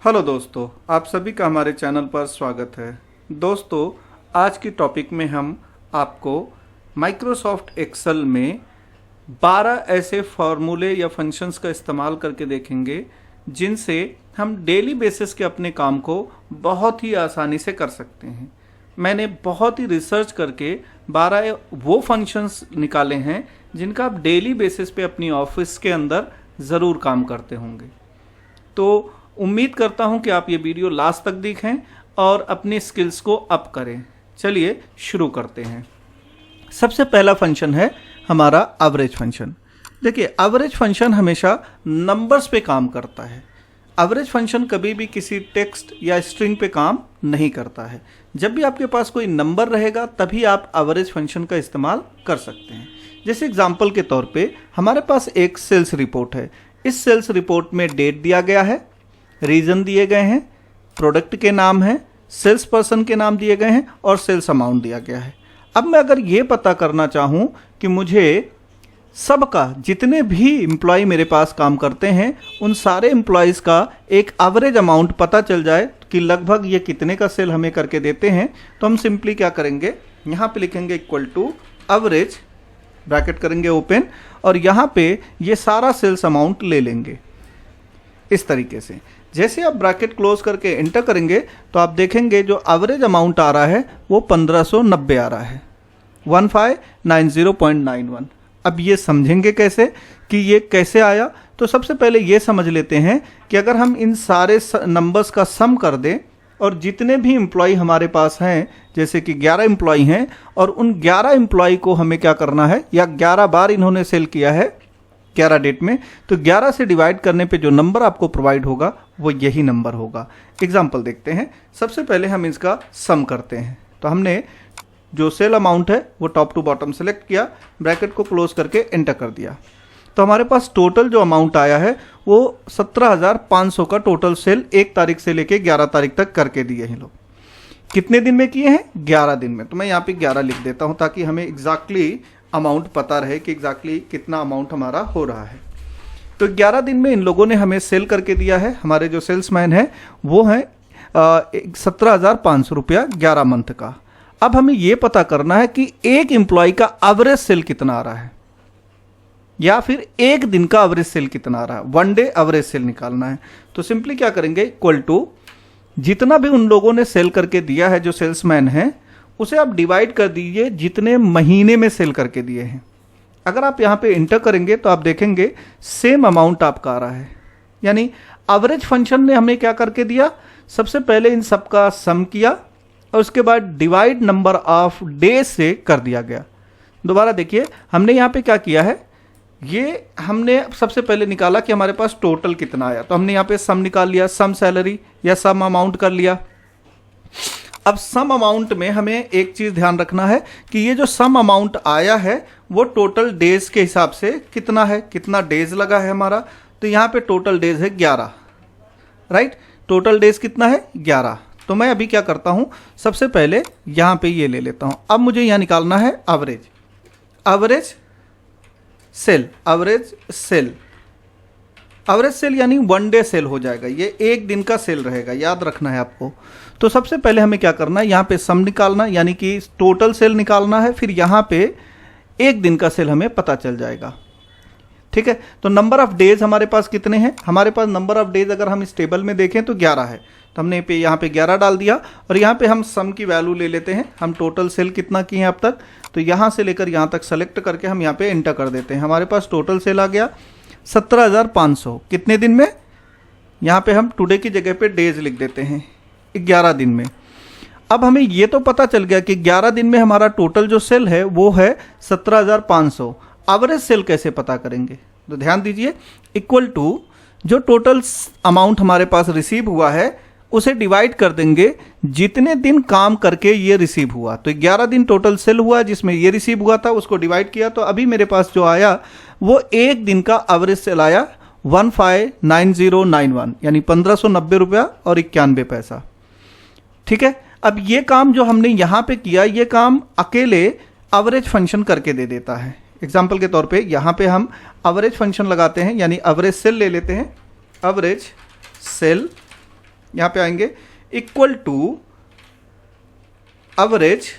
Hello दोस्तों, आप सभी का हमारे चैनल पर स्वागत है। दोस्तों, आज की टॉपिक में हम आपको माइक्रोसॉफ्ट एक्सेल में 12 ऐसे फार्मूले या फंक्शंस का इस्तेमाल करके देखेंगे जिनसे हम डेली बेसिस के अपने काम को बहुत ही आसानी से कर सकते हैं। मैंने बहुत ही रिसर्च करके 12 वो फंक्शंस निकाले हैं जिनका आप डेली बेसिस पे अपनी ऑफिस के अंदर ज़रूर काम करते होंगे। तो उम्मीद करता हूं कि आप ये वीडियो लास्ट तक देखें और अपने स्किल्स को अप करें। चलिए शुरू करते हैं। सबसे पहला फंक्शन है हमारा एवरेज फंक्शन। देखिए, एवरेज फंक्शन हमेशा नंबर्स पे काम करता है। एवरेज फंक्शन कभी भी किसी टेक्स्ट या स्ट्रिंग पे काम नहीं करता है। जब भी आपके पास कोई नंबर रहेगा तभी आप एवरेज फंक्शन का इस्तेमाल कर सकते हैं। जैसे एग्जांपल के तौर पे हमारे पास एक सेल्स रिपोर्ट है। इस सेल्स रिपोर्ट में डेट दिया गया है, रीजन दिए गए हैं, प्रोडक्ट के नाम हैं, सेल्स पर्सन के नाम दिए गए हैं और सेल्स अमाउंट दिया गया है। अब मैं अगर ये पता करना चाहूँ कि मुझे सबका, जितने भी एम्प्लॉय मेरे पास काम करते हैं, उन सारे एम्प्लॉयज़ का एक एवरेज अमाउंट पता चल जाए कि लगभग ये कितने का सेल हमें करके देते हैं, तो हम सिंपली क्या करेंगे, यहाँ पे लिखेंगे इक्वल टू एवरेज, ब्रैकेट करेंगे ओपन, और यहाँ पे ये सारा सेल्स अमाउंट ले लेंगे इस तरीके से। जैसे आप ब्रैकेट क्लोज करके एंटर करेंगे तो आप देखेंगे जो एवरेज अमाउंट आ रहा है वो 1590 आ रहा है, 1590.91। अब ये समझेंगे कैसे कि ये कैसे आया। तो सबसे पहले ये समझ लेते हैं कि अगर हम इन सारे नंबर्स का सम कर दें और जितने भी एम्प्लॉय हमारे पास हैं, जैसे कि 11 एम्प्लॉय हैं, और उन 11 एम्प्लॉय को हमें क्या करना है, या 11 बार इन्होंने सेल किया है 11 डेट में, तो 11 से डिवाइड करने पे जो नंबर आपको प्रोवाइड होगा वो यही नंबर होगा। एग्जाम्पल देखते हैं। सबसे पहले हम इसका सम करते हैं। तो हमने जो सेल अमाउंट है वो टॉप टू बॉटम सेलेक्ट किया, ब्रैकेट को क्लोज करके एंटर कर दिया। तो हमारे पास टोटल जो अमाउंट आया है वो 17,500 का टोटल सेल 1 तारीख से लेके 11 तारीख तक करके दिए हैं लोग। कितने दिन में किए हैं? 11 दिन में। तो मैं यहाँ पे 11 लिख देता हूँ ताकि हमें एग्जैक्टली अमाउंट पता रहे कि एग्जैक्टली कितना अमाउंट हमारा हो रहा है। तो 11 दिन में इन लोगों ने हमें सेल करके दिया है। हमारे जो सेल्समैन है वो है 17,500 रुपया 11 मंथ का। अब हमें ये पता करना है कि एक एम्प्लॉय का एवरेज सेल कितना आ रहा है, या फिर एक दिन का एवरेज सेल कितना आ रहा है, 1 डे एवरेज सेल निकालना है। तो सिंपली क्या करेंगे, इक्वल टू जितना भी उन लोगों ने सेल करके दिया है, जो सेल्समैन है, उसे आप डिवाइड कर दीजिए जितने महीने में सेल करके दिए हैं। अगर आप यहाँ पे इंटर करेंगे तो आप देखेंगे सेम अमाउंट आपका आ रहा है। यानी एवरेज फंक्शन ने हमें क्या करके दिया, सबसे पहले इन सबका सम किया और उसके बाद डिवाइड नंबर ऑफ डे से कर दिया गया। दोबारा देखिए, हमने यहाँ पे क्या किया है, ये हमने सबसे पहले निकाला कि हमारे पास टोटल कितना आया। तो हमने यहाँ पे सम निकाल लिया, सम सैलरी या सम अमाउंट कर लिया। अब सम अमाउंट में हमें एक चीज ध्यान रखना है कि ये जो सम अमाउंट आया है वो टोटल डेज के हिसाब से कितना है, कितना डेज लगा है हमारा। तो यहाँ पे टोटल डेज है 11, राइट। टोटल डेज कितना है? 11। तो मैं अभी क्या करता हूँ, सबसे पहले यहाँ पे ये ले लेता हूँ। अब मुझे यहाँ निकालना है average, average sale, average sale, average sale यानी 1 डे सेल हो जाएगा। ये एक दिन का सेल रहेगा, याद रखना है आपको। तो सबसे पहले हमें क्या करना है, यहाँ पे सम निकालना, यानी कि टोटल सेल निकालना है। फिर यहाँ पे एक दिन का सेल हमें पता चल जाएगा, ठीक है। तो नंबर ऑफ डेज हमारे पास कितने हैं, हमारे पास नंबर ऑफ डेज अगर हम इस टेबल में देखें तो 11 है। तो हमने यहाँ पे 11 डाल दिया और यहाँ पे हम सम की वैल्यू ले लेते हैं। हम टोटल सेल कितना किए हैं अब तक, तो यहाँ से लेकर यहाँ तक सेलेक्ट करके हम यहाँ पे एंटर कर देते हैं। हमारे पास टोटल सेल आ गया 17,500 कितने दिन में। यहाँ पे हम टुडे की जगह पे डेज लिख देते हैं, 11 दिन में। अब हमें ये तो पता चल गया कि 11 दिन में हमारा टोटल जो सेल है वो है 17,500। एवरेज सेल कैसे पता करेंगे, तो ध्यान दीजिए, इक्वल टू जो टोटल अमाउंट हमारे पास रिसीव हुआ है उसे डिवाइड कर देंगे जितने दिन काम करके ये रिसीव हुआ। तो 11 दिन टोटल सेल हुआ जिसमें ये रिसीव हुआ था, उसको डिवाइड किया। तो अभी मेरे पास जो आया वो एक दिन का एवरेज सेल आया 159091, यानी 1590 रुपया और 91 पैसा, ठीक है। अब ये काम जो हमने यहाँ पे किया, ये काम अकेले एवरेज फंक्शन करके दे देता है। एग्जाम्पल के तौर पे यहाँ पे हम एवरेज फंक्शन लगाते हैं, यानी एवरेज सेल ले लेते हैं, एवरेज सेल यहाँ पे आएंगे equal to average,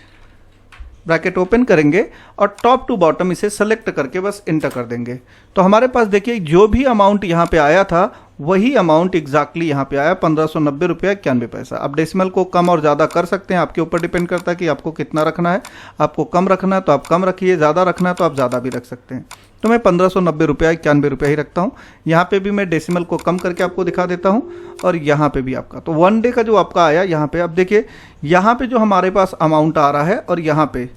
bracket open करेंगे और टॉप टू बॉटम इसे सेलेक्ट करके बस इंटर कर देंगे। तो हमारे पास देखिए जो भी अमाउंट यहाँ पे आया था वही अमाउंट एग्जैक्टली यहाँ पे आया, 1590 रुपया 91 पैसा। अब डेसिमल को कम और ज़्यादा कर सकते हैं, आपके ऊपर डिपेंड करता है कि आपको कितना रखना है। आपको कम रखना है तो आप कम रखिए, ज़्यादा रखना है तो आप ज़्यादा भी रख सकते हैं। तो मैं 1590 रुपया 91 रुपया ही रखता हूँ। यहाँ पे भी मैं डेसिमल को कम करके आपको दिखा देता हूँ और यहाँ पे भी आपका। तो 1 डे का जो आपका आया यहाँ पे, अब देखिए यहाँ पे जो हमारे पास अमाउंट आ रहा है और यहाँ पे,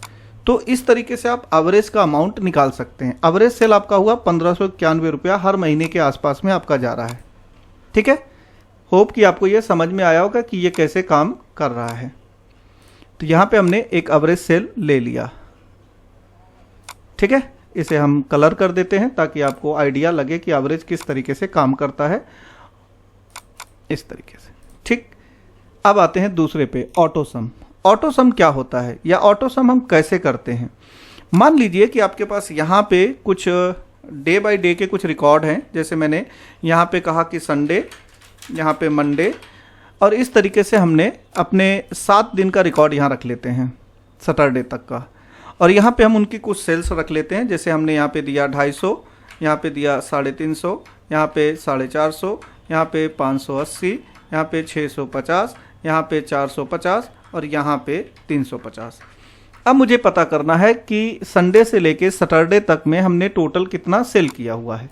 तो इस तरीके से आप एवरेज का अमाउंट निकाल सकते हैं। एवरेज सेल आपका हुआ 1591 रुपया हर महीने के आसपास में आपका जा रहा है। ठीक है, होप कि आपको ये समझ में आया होगा कि ये कैसे काम कर रहा है। तो यहाँ पे हमने एक एवरेज सेल ले लिया। ठीक है, इसे हम कलर कर देते हैं ताकि आपको आइडिया लगे कि एवरेज किस तरीके से काम करता है, इस तरीके से। ठीक, अब आते हैं दूसरे पे, ऑटो सम। ऑटो सम क्या होता है या ऑटो सम हम कैसे करते हैं? मान लीजिए कि आपके पास यहाँ पे कुछ डे बाय डे के कुछ रिकॉर्ड हैं, जैसे मैंने यहाँ पे कहा कि संडे, यहाँ पे मंडे, और इस तरीके से हमने अपने 7 दिन का रिकॉर्ड यहाँ रख लेते हैं सैटरडे तक का। और यहाँ पे हम उनकी कुछ सेल्स रख लेते हैं, जैसे हमने यहाँ पे दिया 250, यहाँ पे दिया 350, यहाँ पे 450, यहाँ पे 580, यहाँ पे 650, यहाँ पे 450 और यहाँ पे 350। अब मुझे पता करना है कि संडे से लेके सैटरडे तक में हमने टोटल कितना सेल किया हुआ है,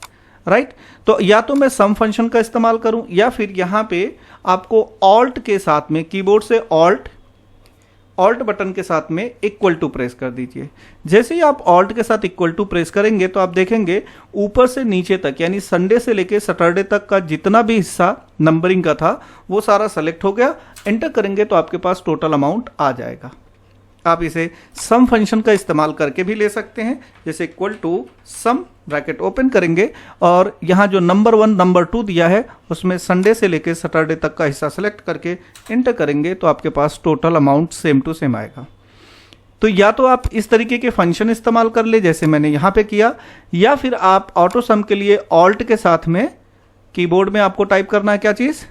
राइट। तो या तो मैं सम फंक्शन का इस्तेमाल करूं या फिर यहाँ पे आपको ऑल्ट के साथ में, कीबोर्ड से ऑल्ट बटन के साथ में इक्वल टू प्रेस कर दीजिए। जैसे ही आप ऑल्ट के साथ इक्वल टू प्रेस करेंगे तो आप देखेंगे ऊपर से नीचे तक, यानी संडे से लेके सैटरडे तक का जितना भी हिस्सा नंबरिंग का था वो सारा सेलेक्ट हो गया। एंटर करेंगे तो आपके पास टोटल अमाउंट आ जाएगा। आप इसे सम फंक्शन का इस्तेमाल करके भी ले सकते हैं, जैसे equal to sum, bracket open करेंगे और यहाँ जो नंबर 1 नंबर 2 दिया है उसमें संडे से लेकर सैटरडे तक का हिस्सा सेलेक्ट करके एंटर करेंगे तो आपके पास total amount same to same आएगा। तो या तो आप इस तरीके के फंक्शन इस्तेमाल कर ले जैसे मैंने यहाँ पे किया, या फिर आप ऑटो सम के लिए ऑल्ट के साथ में कीबोर्ड में आपको टाइप करना है, क्या चीज़,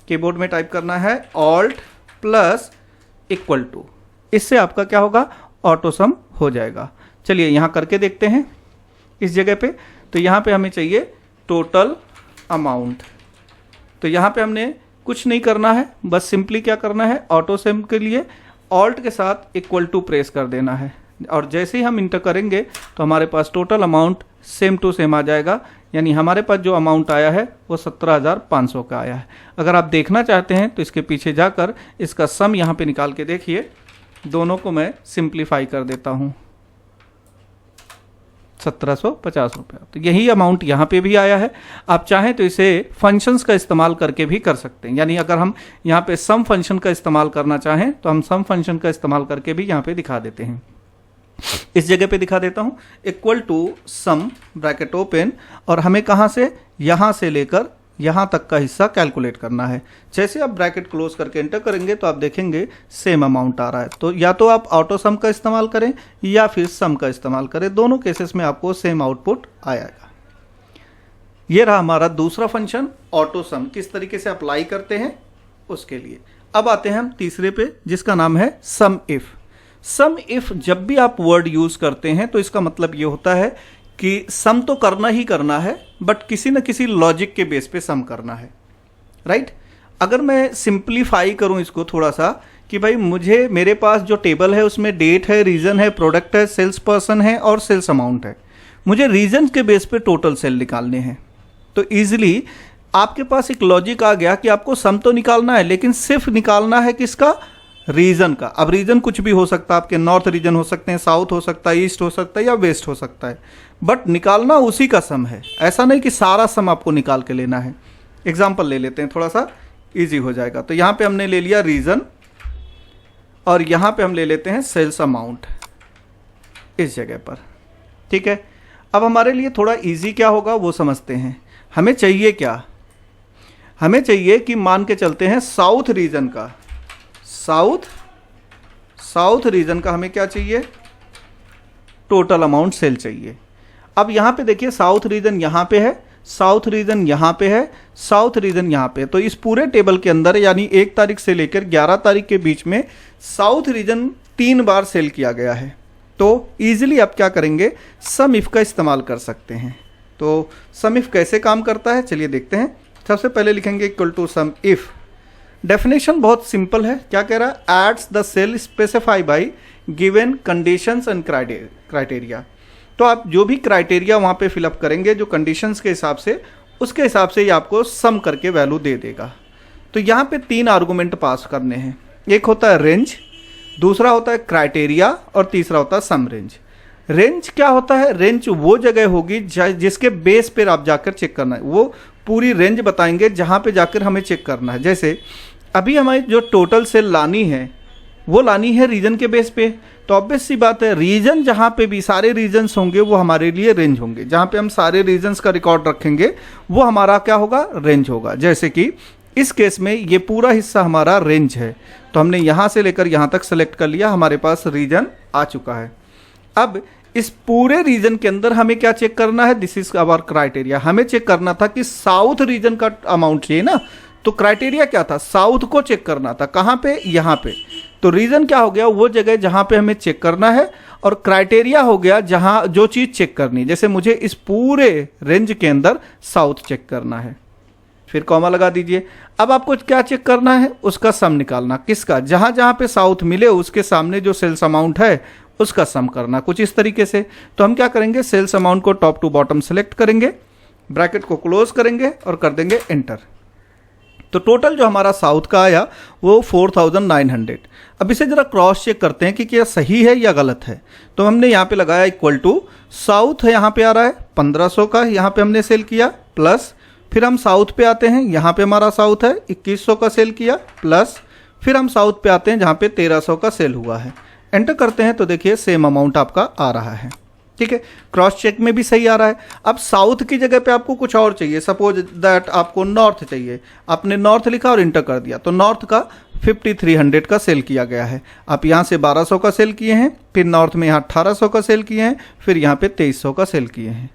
कीबोर्ड में टाइप करना है ऑल्ट प्लस इक्वल टू। इससे आपका क्या होगा, ऑटो सम हो जाएगा। चलिए यहाँ करके देखते हैं इस जगह पे। तो यहाँ पे हमें चाहिए टोटल अमाउंट। तो यहाँ पे हमने कुछ नहीं करना है, बस सिंपली क्या करना है, ऑटो सम के लिए ऑल्ट के साथ इक्वल टू प्रेस कर देना है और जैसे ही हम इंटर करेंगे तो हमारे पास total amount same to same आ जाएगा। यानी हमारे पास जो अमाउंट आया है वो 17,500 का आया है। अगर आप देखना चाहते हैं तो इसके पीछे जाकर इसका सम यहाँ पे निकाल के देखिए। दोनों को मैं सिंप्लीफाई कर देता हूँ, 1750 रुपया। तो यही अमाउंट यहाँ पे भी आया है। आप चाहें तो इसे फंक्शंस का इस्तेमाल करके भी कर सकते हैं, यानी अगर हम यहाँ पे सम फंक्शन का इस्तेमाल करना चाहें तो हम सम फंक्शन का इस्तेमाल करके भी यहाँ पे दिखा देते हैं। इस जगह पे दिखा देता हूँ, equal to sum, bracket open, और हमें कहाँ से, यहाँ से लेकर यहाँ तक का हिस्सा कैलकुलेट करना है। जैसे आप ब्रैकेट क्लोज करके एंटर करेंगे तो आप देखेंगे सेम अमाउंट आ रहा है। तो या तो आप ऑटो सम का इस्तेमाल करें या फिर सम का इस्तेमाल करें, दोनों केसेस में आपको सेम आउटपुट आएगा। ये रहा हमारा दूसरा फंक्शन ऑटो सम, किस तरीके से अप्लाई करते हैं उसके लिए। अब आते हैं हम तीसरे पे जिसका नाम है सम इफ। सम इफ जब भी आप वर्ड यूज करते हैं तो इसका मतलब ये होता है कि सम तो करना ही करना है, बट किसी न किसी लॉजिक के बेस पे सम करना है, राइट। अगर मैं सिंप्लीफाई करूं इसको थोड़ा सा कि भाई मुझे, मेरे पास जो टेबल है उसमें डेट है, रीजन है, प्रोडक्ट है, सेल्स पर्सन है और सेल्स अमाउंट है। मुझे रीजन के बेस पे टोटल सेल निकालने हैं। तो ईजिली आपके पास एक लॉजिक आ गया कि आपको सम तो निकालना है, लेकिन सिर्फ निकालना है किसका, रीजन का। अब रीजन कुछ भी हो सकता है, आपके नॉर्थ रीजन हो सकते हैं, साउथ हो सकता है, ईस्ट हो सकता है या वेस्ट हो सकता है, बट निकालना उसी का सम है। ऐसा नहीं कि सारा सम आपको निकाल के लेना है। एग्जांपल ले लेते हैं, थोड़ा सा इजी हो जाएगा। तो यहाँ पे हमने ले लिया रीजन और यहाँ पे हम ले लेते हैं सेल्स अमाउंट इस जगह पर, ठीक है। अब हमारे लिए थोड़ा इजी क्या होगा वो समझते हैं। हमें चाहिए क्या, हमें चाहिए कि मान के चलते हैं साउथ रीजन का, साउथ रीजन का हमें क्या चाहिए, टोटल अमाउंट सेल चाहिए। अब यहां पे देखिए साउथ रीजन यहां पे है, साउथ रीजन यहाँ पे है, साउथ रीजन यहाँ पे। तो इस पूरे टेबल के अंदर यानी 1 तारीख से लेकर 11 तारीख के बीच में साउथ रीजन 3 बार सेल किया गया है। तो ईजिली आप क्या करेंगे, सम इफ का इस्तेमाल कर सकते हैं। तो सम इफ कैसे काम करता है चलिए देखते हैं। सबसे पहले लिखेंगे equal to sum if. Definition बहुत सिंपल है, क्या कह रहा है, adds the cell specify by given conditions and criteria. तो आप जो भी क्राइटेरिया वहाँ पे फिलअप करेंगे जो कंडीशंस के हिसाब से, उसके हिसाब से ये आपको सम करके वैल्यू दे देगा। तो यहाँ पे 3 आर्गूमेंट पास करने हैं, एक होता है रेंज, दूसरा होता है क्राइटेरिया और तीसरा होता है सम रेंज। रेंज क्या होता है, रेंज वो जगह होगी जिसके बेस पर आप जाकर चेक करना है, वो पूरी रेंज बताएंगे जहाँ पे जाकर हमें चेक करना है। जैसे अभी हमारी जो टोटल सेल लानी है वो लानी है रीजन के बेस पे, तो ऑब्वियस सी बात है रीजन जहाँ पे भी सारे रीजन्स होंगे वो हमारे लिए रेंज होंगे। जहाँ पे हम सारे रीजन्स का रिकॉर्ड रखेंगे वो हमारा क्या होगा, रेंज होगा। जैसे कि इस केस में ये पूरा हिस्सा हमारा रेंज है, तो हमने यहाँ से लेकर यहाँ तक सेलेक्ट कर लिया, हमारे पास रीजन आ चुका है। अब इस पूरे रीजन के अंदर हमें क्या चेक करना है, दिस इज आवर क्राइटेरिया। हमें चेक करना था कि साउथ रीजन का अमाउंट चाहिए ना, तो क्राइटेरिया क्या था, साउथ को चेक करना था। कहाँ पे, यहाँ पे। तो रीजन क्या हो गया, वो जगह जहाँ पे हमें चेक करना है, और क्राइटेरिया हो गया जहाँ जो चीज़ चेक करनी है। जैसे मुझे इस पूरे रेंज के अंदर साउथ चेक करना है, फिर कॉमा लगा दीजिए। अब आपको क्या चेक करना है, उसका सम निकालना। किसका, जहाँ जहाँ पे साउथ मिले उसके सामने जो सेल्स अमाउंट है उसका सम करना, कुछ इस तरीके से। तो हम क्या करेंगे, सेल्स अमाउंट को टॉप टू बॉटम सेलेक्ट करेंगे, ब्रैकेट को क्लोज करेंगे और कर देंगे एंटर। तो टोटल जो हमारा साउथ का आया वो 4900। अब इसे जरा क्रॉस चेक करते हैं कि क्या सही है या गलत है। तो हमने यहाँ पे लगाया इक्वल टू, साउथ यहाँ पे आ रहा है 1500 का, यहाँ पे हमने सेल किया, प्लस फिर हम साउथ पे आते हैं, यहाँ पे हमारा साउथ है 2100 का सेल किया, प्लस फिर हम साउथ पे आते हैं जहाँ पे 1300 का सेल हुआ है। एंटर करते हैं तो देखिए सेम अमाउंट आपका आ रहा है। ठीक है, क्रॉस चेक में भी सही आ रहा है। अब साउथ की जगह पे आपको कुछ और चाहिए, सपोज दैट आपको नॉर्थ चाहिए, आपने नॉर्थ लिखा और इंटर कर दिया, तो नॉर्थ का 5300 का सेल किया गया है। आप यहाँ से 1200 का सेल किए हैं, फिर नॉर्थ में यहाँ 1800 का सेल किए हैं, फिर यहाँ पे 2300 का सेल किए हैं।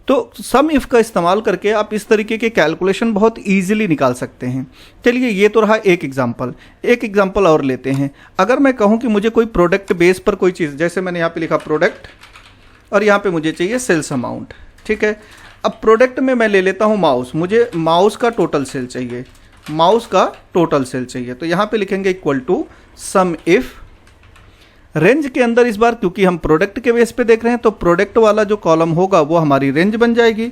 तो सम इफ का इस्तेमाल करके आप इस तरीके के कैलकुलेशन बहुत ईजिली निकाल सकते हैं। चलिए ये तो रहा एक एग्जाम्पल, एक एग्जाम्पल और लेते हैं। अगर मैं कहूँ कि मुझे कोई प्रोडक्ट बेस पर कोई चीज़, जैसे मैंने यहाँ पे लिखा प्रोडक्ट और यहाँ पे मुझे चाहिए सेल्स अमाउंट। ठीक है, अब प्रोडक्ट में मैं ले लेता हूँ माउस, मुझे माउस का टोटल सेल चाहिए, माउस का टोटल सेल चाहिए। तो यहाँ पे लिखेंगे equal to sum if, range के अंदर इस बार क्योंकि हम प्रोडक्ट के बेस पे देख रहे हैं तो प्रोडक्ट वाला जो कॉलम होगा वो हमारी रेंज बन जाएगी,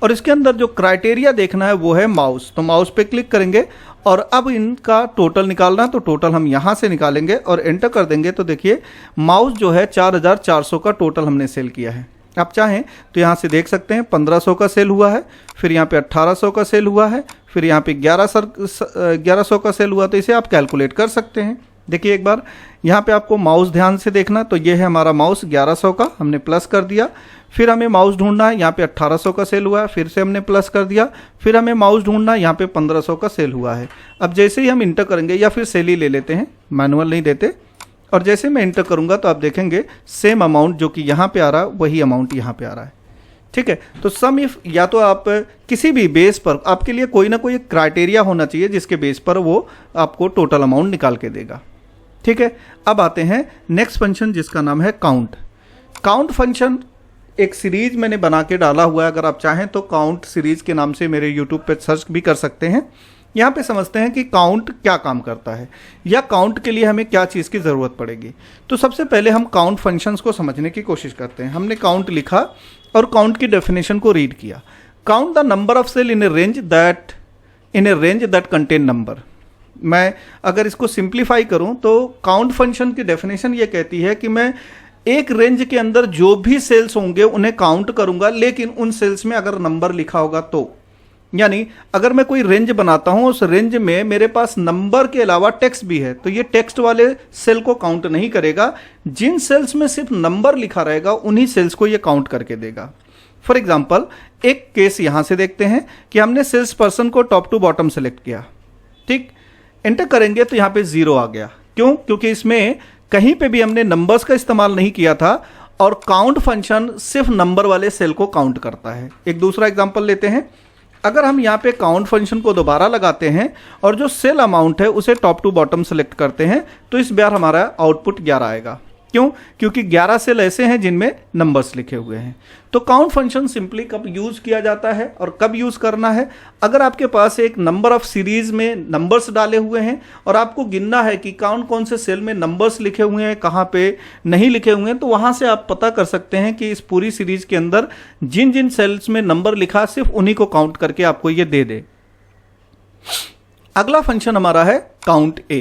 और इसके अंदर जो क्राइटेरिया देखना है वो है माउस। तो माउस पे क्लिक करेंगे और अब इनका टोटल निकालना है, तो टोटल हम यहाँ से निकालेंगे और एंटर कर देंगे। तो देखिए माउस जो है 4400 का टोटल हमने सेल किया है। आप चाहें तो यहाँ से देख सकते हैं 1500 का सेल हुआ है, फिर यहाँ पे 1800 का सेल हुआ है, फिर यहाँ पे 1100 का सेल हुआ। तो इसे आप कैलकुलेट कर सकते हैं। देखिए एक बार यहाँ पे आपको माउस ध्यान से देखना, तो ये है हमारा माउस 1100 का, हमने प्लस कर दिया। फिर हमें माउस ढूंढना है, यहाँ पे 1800 का सेल हुआ है, फिर से हमने प्लस कर दिया। फिर हमें माउस ढूंढना है, यहाँ पे 1500 का सेल हुआ है। अब जैसे ही हम इंटर करेंगे, या फिर सेल ही ले लेते हैं, मैनुअल नहीं देते, और जैसे मैं इंटर करूँगा तो आप देखेंगे सेम अमाउंट जो कि यहाँ पे आ रहा है वही अमाउंट यहाँ पे आ रहा है। ठीक है, तो सम इफ या तो आप किसी भी बेस पर, आपके लिए कोई ना कोई क्राइटेरिया होना चाहिए जिसके बेस पर वो आपको टोटल अमाउंट निकाल के देगा। ठीक है, अब आते हैं नेक्स्ट फंक्शन जिसका नाम है काउंट। काउंट फंक्शन एक सीरीज मैंने बना के डाला हुआ है, अगर आप चाहें तो काउंट सीरीज के नाम से मेरे यूट्यूब पे सर्च भी कर सकते हैं। यहाँ पे समझते हैं कि काउंट क्या काम करता है या काउंट के लिए हमें क्या चीज़ की ज़रूरत पड़ेगी। तो सबसे पहले हम काउंट फंक्शंस को समझने की कोशिश करते हैं। हमने काउंट लिखा और काउंट की डेफिनेशन को रीड किया। Count the number of cell in a range that contain number. मैं अगर इसको सिंप्लीफाई करूं तो काउंट फंक्शन की डेफिनेशन ये कहती है कि मैं एक रेंज के अंदर जो भी सेल्स होंगे उन्हें काउंट करूंगा, लेकिन उन सेल्स में अगर नंबर लिखा होगा तो, यानी अगर मैं कोई रेंज बनाता हूं, उस रेंज में मेरे पास नंबर के अलावा टेक्स्ट भी है, तो ये टेक्स्ट वाले सेल को काउंट नहीं करेगा। जिन सेल्स में सिर्फ नंबर लिखा रहेगा उन्हीं सेल्स को ये काउंट करके देगा। फॉर एग्जाम्पल एक केस यहां से देखते हैं कि हमने सेल्स पर्सन को टॉप टू बॉटम सेलेक्ट किया। ठीक, एंटर करेंगे तो यहाँ पे 0 आ गया। क्यों? क्योंकि इसमें कहीं पे भी हमने नंबर्स का इस्तेमाल नहीं किया था और काउंट फंक्शन सिर्फ नंबर वाले सेल को काउंट करता है। एक दूसरा एग्जांपल लेते हैं। अगर हम यहाँ पे काउंट फंक्शन को दोबारा लगाते हैं और जो सेल अमाउंट है उसे टॉप टू बॉटम सेलेक्ट करते हैं तो इस बार हमारा आउटपुट 11 आएगा। क्यों? क्योंकि 11 सेल ऐसे हैं जिनमें नंबर्स लिखे हुए हैं। तो काउंट फंक्शन सिंपली कब यूज किया जाता है और कब यूज करना है? अगर आपके पास एक नंबर ऑफ सीरीज में नंबर्स डाले हुए हैं और आपको गिनना है कि कौन कौन से सेल में नंबर्स लिखे हुए हैं, कहाँ पे नहीं लिखे हुए हैं, तो वहां से आप पता कर सकते हैं कि इस पूरी सीरीज के अंदर जिन जिन सेल्स में नंबर लिखा सिर्फ उन्हीं को काउंट करके आपको ये दे दे। अगला फंक्शन हमारा है काउंट ए।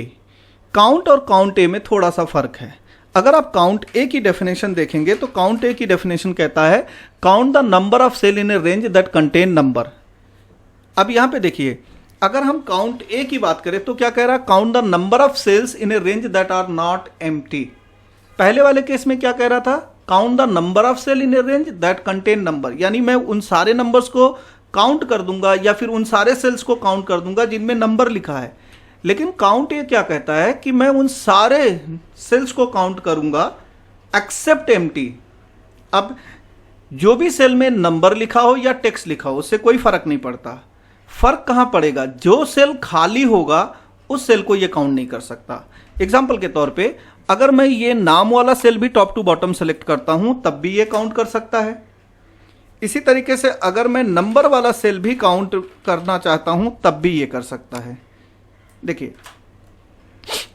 काउंट और काउंट ए में थोड़ा सा फर्क है। अगर आप काउंट ए की डेफिनेशन देखेंगे तो काउंट ए की डेफिनेशन कहता है count the number of cell in a range that contain number. अब यहां पे देखिए, अगर हम काउंट ए की बात करें तो क्या कह रहा है? Count the number of cells in a range that are not empty. पहले वाले केस में क्या कह रहा था? Count the number of cell in a range that contain number, यानी मैं उन सारे नंबर्स को काउंट कर दूंगा या फिर उन सारे सेल्स को काउंट कर दूंगा जिनमें नंबर लिखा है। लेकिन काउंट ये क्या कहता है कि मैं उन सारे सेल्स को काउंट करूंगा एक्सेप्ट एम्प्टी। अब जो भी सेल में नंबर लिखा हो या टेक्स्ट लिखा हो उससे कोई फर्क नहीं पड़ता। फर्क कहां पड़ेगा? जो सेल खाली होगा उस सेल को ये काउंट नहीं कर सकता। एग्जाम्पल के तौर पे अगर मैं ये नाम वाला सेल भी टॉप टू बॉटम सेलेक्ट करता हूं तब भी ये काउंट कर सकता है। इसी तरीके से अगर मैं नंबर वाला सेल भी काउंट करना चाहता हूं तब भी ये कर सकता है। देखिए,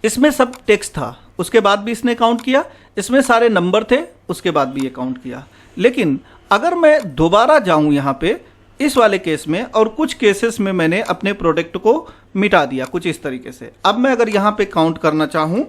इसमें सब टेक्स्ट था, उसके बाद भी इसने काउंट किया, इसमें सारे नंबर थे, उसके बाद भी ये काउंट किया। लेकिन अगर मैं दोबारा जाऊं यहां पे इस वाले केस में, और कुछ केसेस में मैंने अपने प्रोडक्ट को मिटा दिया कुछ इस तरीके से। अब मैं अगर यहां पे काउंट करना चाहूं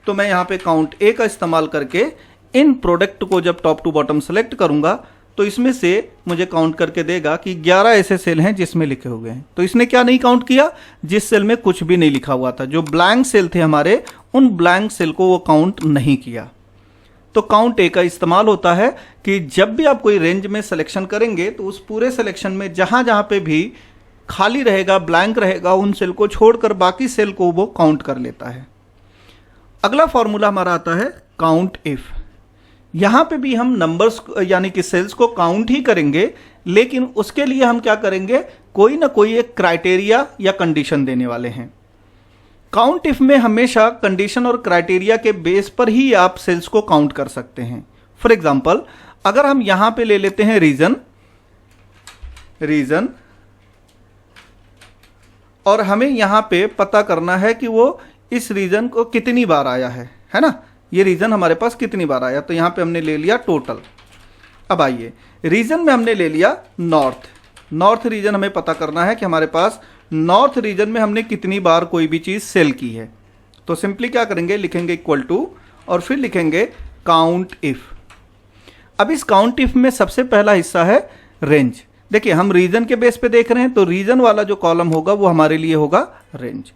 तो मैं यहां पे काउंट ए का इस्तेमाल करके इन प्रोडक्ट को जब टॉप टू बॉटम सेलेक्ट करूंगा तो इसमें से मुझे काउंट करके देगा कि 11 ऐसे सेल हैं जिसमें लिखे हुए हैं। तो इसने क्या नहीं काउंट किया? जिस सेल में कुछ भी नहीं लिखा हुआ था, जो ब्लैंक सेल थे हमारे, उन ब्लैंक सेल को वो काउंट नहीं किया। तो काउंट ए का इस्तेमाल होता है कि जब भी आप कोई रेंज में सिलेक्शन करेंगे तो उस पूरे सिलेक्शन में जहां जहां पे भी खाली रहेगा, ब्लैंक रहेगा, उन सेल को छोड़कर बाकी सेल को वो काउंट कर लेता है। अगला फॉर्मूला हमारा आता है काउंट इफ। यहां पे भी हम नंबर्स यानी कि सेल्स को काउंट ही करेंगे, लेकिन उसके लिए हम क्या करेंगे? कोई ना कोई एक क्राइटेरिया या कंडीशन देने वाले हैं। काउंट इफ में हमेशा कंडीशन और क्राइटेरिया के बेस पर ही आप सेल्स को काउंट कर सकते हैं। फॉर एग्जांपल, अगर हम यहां पे ले लेते हैं रीजन और हमें यहां पे पता करना है कि वो इस रीजन को कितनी बार आया है ना? ये रीजन हमारे पास कितनी बार आया, तो यहां पे हमने ले लिया टोटल। अब आइए, रीजन में हमने ले लिया नॉर्थ रीजन। हमें पता करना है कि हमारे पास नॉर्थ रीजन में हमने कितनी बार कोई भी चीज सेल की है। तो सिंपली क्या करेंगे? लिखेंगे इक्वल टू और फिर लिखेंगे काउंट इफ। अब इस काउंट इफ में सबसे पहला हिस्सा है रेंज। देखिए, हम रीजन के बेस पे देख रहे हैं तो रीजन वाला जो कॉलम होगा वो हमारे लिए होगा रेंज,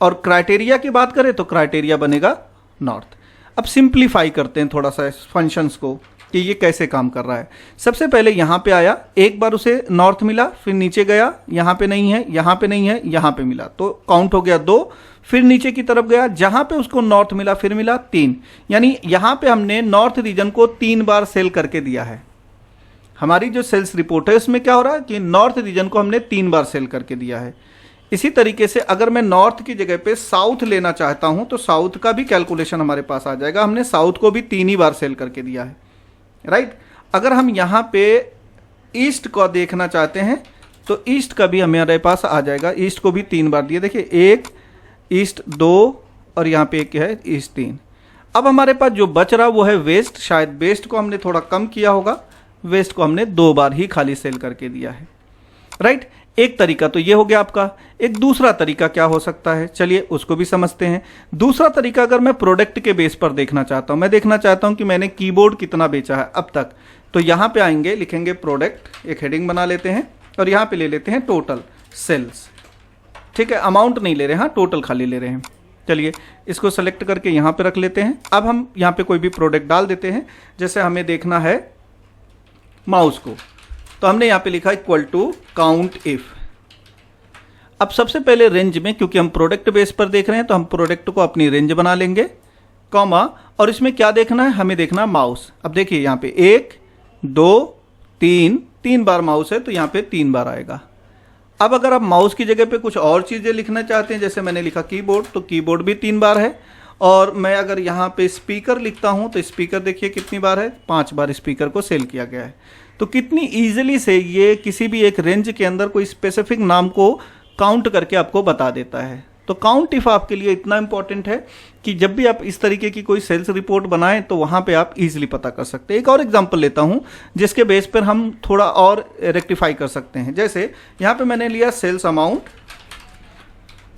और क्राइटेरिया की बात करें तो क्राइटेरिया बनेगा नॉर्थ। अब सिंप्लीफाई करते हैं थोड़ा सा फंक्शंस को कि ये कैसे काम कर रहा है। सबसे पहले यहाँ पे आया, एक बार उसे नॉर्थ मिला, फिर नीचे गया, यहाँ पे नहीं है, यहाँ पे नहीं है, यहाँ पे मिला, तो काउंट हो गया 2। फिर नीचे की तरफ गया, जहाँ पे उसको नॉर्थ मिला फिर मिला 3, यानी यहाँ पे हमने नॉर्थ रीजन को 3 बार सेल करके दिया है। हमारी जो सेल्स रिपोर्ट है उसमें क्या हो रहा है कि नॉर्थ रीजन को हमने 3 बार सेल करके दिया है। इसी तरीके से अगर मैं नॉर्थ की जगह पे साउथ लेना चाहता हूं तो साउथ का भी कैलकुलेशन हमारे पास आ जाएगा। हमने साउथ को भी 3 ही बार सेल करके दिया है, राइट। अगर हम यहां पे ईस्ट को देखना चाहते हैं तो ईस्ट का भी हमारे पास आ जाएगा। ईस्ट को भी 3 बार दिए, देखिए 1 ईस्ट 2 और यहाँ पे एक है ईस्ट 3। अब हमारे पास जो बच रहा वो है वेस्ट। शायद वेस्ट को हमने थोड़ा कम किया होगा, वेस्ट को हमने 2 बार ही खाली सेल करके दिया है, राइट। एक तरीका तो ये हो गया आपका। एक दूसरा तरीका क्या हो सकता है, चलिए उसको भी समझते हैं। दूसरा तरीका, अगर मैं प्रोडक्ट के बेस पर देखना चाहता हूं, मैं देखना चाहता हूं कि मैंने कीबोर्ड कितना बेचा है अब तक, तो यहां पे आएंगे, लिखेंगे प्रोडक्ट, एक हेडिंग बना लेते हैं और यहां पे ले लेते हैं टोटल सेल्स। ठीक है, अमाउंट नहीं ले रहे, हाँ टोटल खाली ले रहे हैं। चलिए इसको सेलेक्ट करके यहां पे रख लेते हैं। अब हम यहां पे कोई भी प्रोडक्ट डाल देते हैं, जैसे हमें देखना है माउस को, तो हमने यहां पे लिखा इक्वल टू काउंट इफ। अब सबसे पहले रेंज में, क्योंकि हम प्रोडक्ट बेस पर देख रहे हैं तो हम प्रोडक्ट को अपनी रेंज बना लेंगे, कॉमा, और इसमें क्या देखना है, हमें देखना है माउस। अब देखिए यहाँ पे 1 2 3, 3 बार माउस है तो यहाँ पे 3 बार आएगा। अब अगर आप माउस की जगह पे कुछ और चीज़ें लिखना चाहते हैं, जैसे मैंने लिखा कीबोर्ड, तो कीबोर्ड भी 3 बार है। और मैं अगर यहाँ पे स्पीकर लिखता हूँ तो स्पीकर देखिए कितनी बार है, 5 बार स्पीकर को सेल किया गया है। तो कितनी ईजिली से ये किसी भी एक रेंज के अंदर कोई स्पेसिफिक नाम को काउंट करके आपको बता देता है। तो काउंट इफ आपके लिए इतना इंपॉर्टेंट है कि जब भी आप इस तरीके की कोई सेल्स रिपोर्ट बनाएं तो वहाँ पे आप इजीली पता कर सकते हैं। एक और एग्जांपल लेता हूँ जिसके बेस पर हम थोड़ा और रेक्टिफाई कर सकते हैं। जैसे यहाँ पे मैंने लिया सेल्स अमाउंट,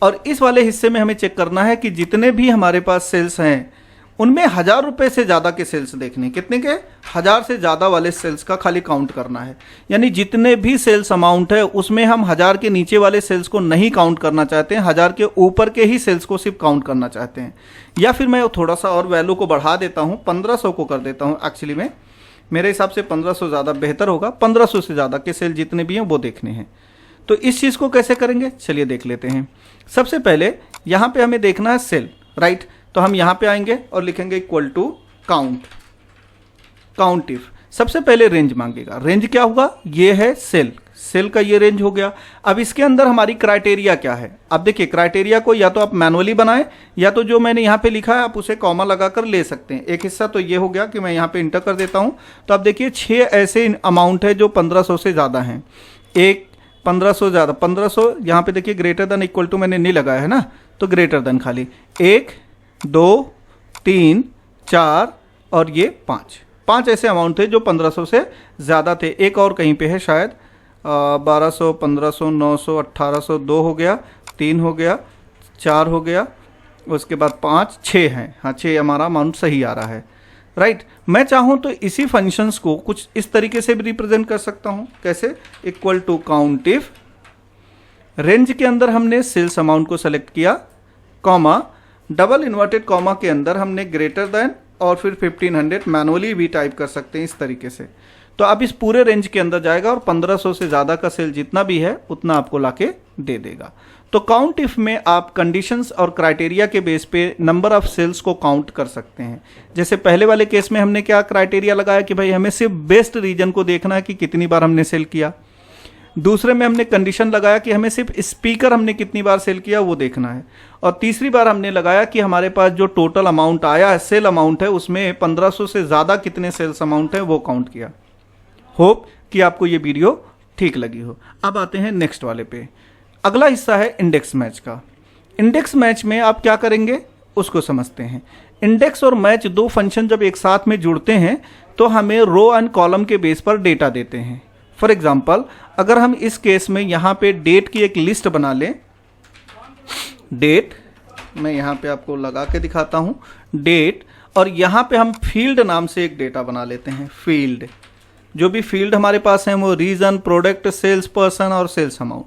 और इस वाले हिस्से में हमें चेक करना है कि जितने भी हमारे पास सेल्स हैं उनमें 1000 रुपये से ज़्यादा के सेल्स देखने, कितने के, 1000 से ज़्यादा वाले सेल्स का खाली काउंट करना है। यानी जितने भी सेल्स अमाउंट है उसमें हम 1000 के नीचे वाले सेल्स को नहीं काउंट करना चाहते हैं, 1000 के ऊपर के ही सेल्स को सिर्फ काउंट करना चाहते हैं। या फिर मैं थोड़ा सा और वैल्यू को बढ़ा देता हूँ, 1500 को कर देता हूँ। एक्चुअली में मेरे हिसाब से 1500 ज़्यादा बेहतर होगा, 1500 से ज़्यादा के सेल जितने भी हैं वो देखने हैं। तो इस चीज़ को कैसे करेंगे, चलिए देख लेते हैं। सबसे पहले यहाँ पे हमें देखना है सेल, राइट। तो हम यहाँ पे आएंगे और लिखेंगे equal to count, count if. सबसे पहले रेंज मांगेगा, रेंज क्या होगा, ये है सेल, सेल का ये रेंज हो गया। अब इसके अंदर हमारी क्राइटेरिया क्या है। अब देखिए क्राइटेरिया को या तो आप मैनुअली बनाएं या तो जो मैंने यहाँ पे लिखा है आप उसे कॉमा लगाकर ले सकते हैं। एक हिस्सा तो ये हो गया कि मैं यहाँ पे इंटर कर देता हूँ। तो अब देखिए 6 ऐसे अमाउंट है जो 1500 से ज़्यादा हैं। एक 1500 ज़्यादा, 1500 यहाँ पे देखिए ग्रेटर देन इक्वल टू मैंने नहीं लगाया है ना, तो ग्रेटर देन खाली 1 2 3 4 और ये 5 ऐसे अमाउंट थे जो 1500 से ज़्यादा थे। एक और कहीं पे है शायद 1200 1500 900 1800, 2 हो गया, 3 हो गया, 4 हो गया, उसके बाद 5 6 हैं। हाँ 6 हमारा अमाउंट सही आ रहा है, राइट। मैं चाहूँ तो इसी फंक्शंस को कुछ इस तरीके से भी रिप्रेजेंट कर सकता हूँ। कैसे, equal to count if, range के अंदर हमने सेल्स अमाउंट को सेलेक्ट किया, कॉमा, डबल इन्वर्टेड कॉमा के अंदर हमने ग्रेटर देन और फिर 1500 मैनुअली भी टाइप कर सकते हैं इस तरीके से। तो अब इस पूरे रेंज के अंदर जाएगा और 1500 से ज़्यादा का सेल जितना भी है उतना आपको लाके दे देगा। तो काउंट इफ में आप कंडीशंस और क्राइटेरिया के बेस पे नंबर ऑफ सेल्स को काउंट कर सकते हैं। जैसे पहले वाले केस में हमने क्या क्राइटेरिया लगाया कि भाई हमें सिर्फ बेस्ट रीजन को देखना है कि कितनी बार हमने सेल किया। दूसरे में हमने कंडीशन लगाया कि हमें सिर्फ स्पीकर हमने कितनी बार सेल किया वो देखना है। और तीसरी बार हमने लगाया कि हमारे पास जो टोटल अमाउंट आया है, सेल अमाउंट है, उसमें 1500 से ज़्यादा कितने सेल्स अमाउंट है वो काउंट किया। होप कि आपको ये वीडियो ठीक लगी हो। अब आते हैं नेक्स्ट वाले पे। अगला हिस्सा है इंडेक्स मैच का। इंडेक्स मैच में आप क्या करेंगे उसको समझते हैं। इंडेक्स और मैच दो फंक्शन जब एक साथ में जुड़ते हैं तो हमें रो एंड कॉलम के बेस पर डेटा देते हैं। फॉर एग्जाम्पल अगर हम इस केस में यहाँ पे डेट की एक लिस्ट बना लें, डेट मैं यहाँ पे आपको लगा के दिखाता हूँ, डेट, और यहाँ पे हम फील्ड नाम से एक डेटा बना लेते हैं। फील्ड, जो भी फील्ड हमारे पास है वो रीजन, प्रोडक्ट, सेल्स पर्सन और सेल्स अमाउंट।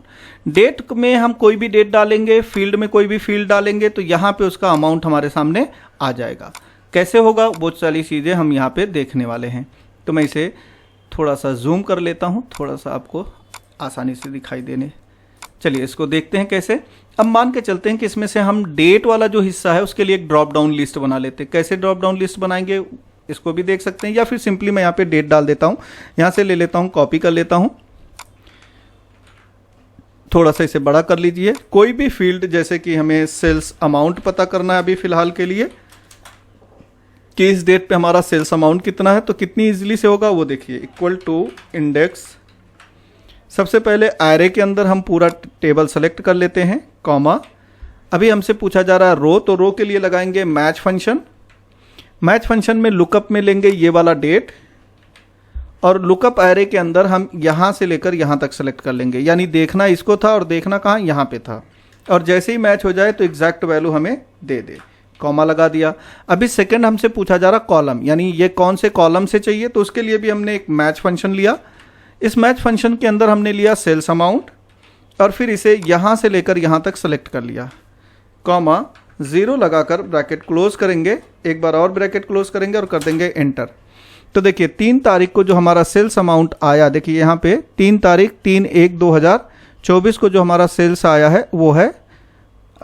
डेट में हम कोई भी डेट डालेंगे, फील्ड में कोई भी फील्ड डालेंगे तो यहाँ पे उसका अमाउंट हमारे सामने आ जाएगा। कैसे होगा वो सारी चीज़ें हम यहाँ पे देखने वाले हैं। तो मैं इसे थोड़ा सा जूम कर लेता हूँ, थोड़ा सा आपको आसानी से दिखाई देने। चलिए इसको देखते हैं कैसे। अब मान के चलते हैं कि इसमें से हम डेट वाला जो हिस्सा है उसके लिए एक ड्रॉप डाउन लिस्ट बना लेते हैं। कैसे ड्रॉप डाउन लिस्ट बनाएंगे इसको भी देख सकते हैं, या फिर सिंपली मैं यहाँ पे डेट डाल देता हूँ, यहाँ से ले लेता हूँ, कॉपी कर लेता हूँ, थोड़ा सा इसे बड़ा कर लीजिए। कोई भी फील्ड, जैसे कि हमें सेल्स अमाउंट पता करना है अभी फिलहाल के लिए कि इस डेट पे हमारा सेल्स अमाउंट कितना है, तो कितनी इजीली से होगा वो देखिए। इक्वल टू इंडेक्स, सबसे पहले एरे के अंदर हम पूरा टेबल सेलेक्ट कर लेते हैं, कॉमा। अभी हमसे पूछा जा रहा है रो, तो रो के लिए लगाएंगे मैच फंक्शन। मैच फंक्शन में लुकअप में लेंगे ये वाला डेट, और लुकअप एरे के अंदर हम यहाँ से लेकर यहाँ तक सेलेक्ट कर लेंगे। यानी देखना इसको था और देखना कहाँ, यहाँ पे था, और जैसे ही मैच हो जाए तो एग्जैक्ट वैल्यू हमें दे दे, कॉमा लगा दिया। अभी सेकंड हमसे पूछा जा रहा कॉलम, यानी ये कौन से कॉलम से चाहिए, तो उसके लिए भी हमने एक मैच फंक्शन लिया। इस मैच फंक्शन के अंदर हमने लिया सेल्स अमाउंट और फिर इसे यहाँ से लेकर यहाँ तक सेलेक्ट कर लिया, कॉमा, 0 लगाकर ब्रैकेट क्लोज करेंगे, एक बार और ब्रैकेट क्लोज करेंगे और कर देंगे एंटर। तो देखिए 3 तारीख को जो हमारा सेल्स अमाउंट आया, देखिए यहाँ पे 3 तारीख 3/1/2024 को जो हमारा सेल्स आया है वो है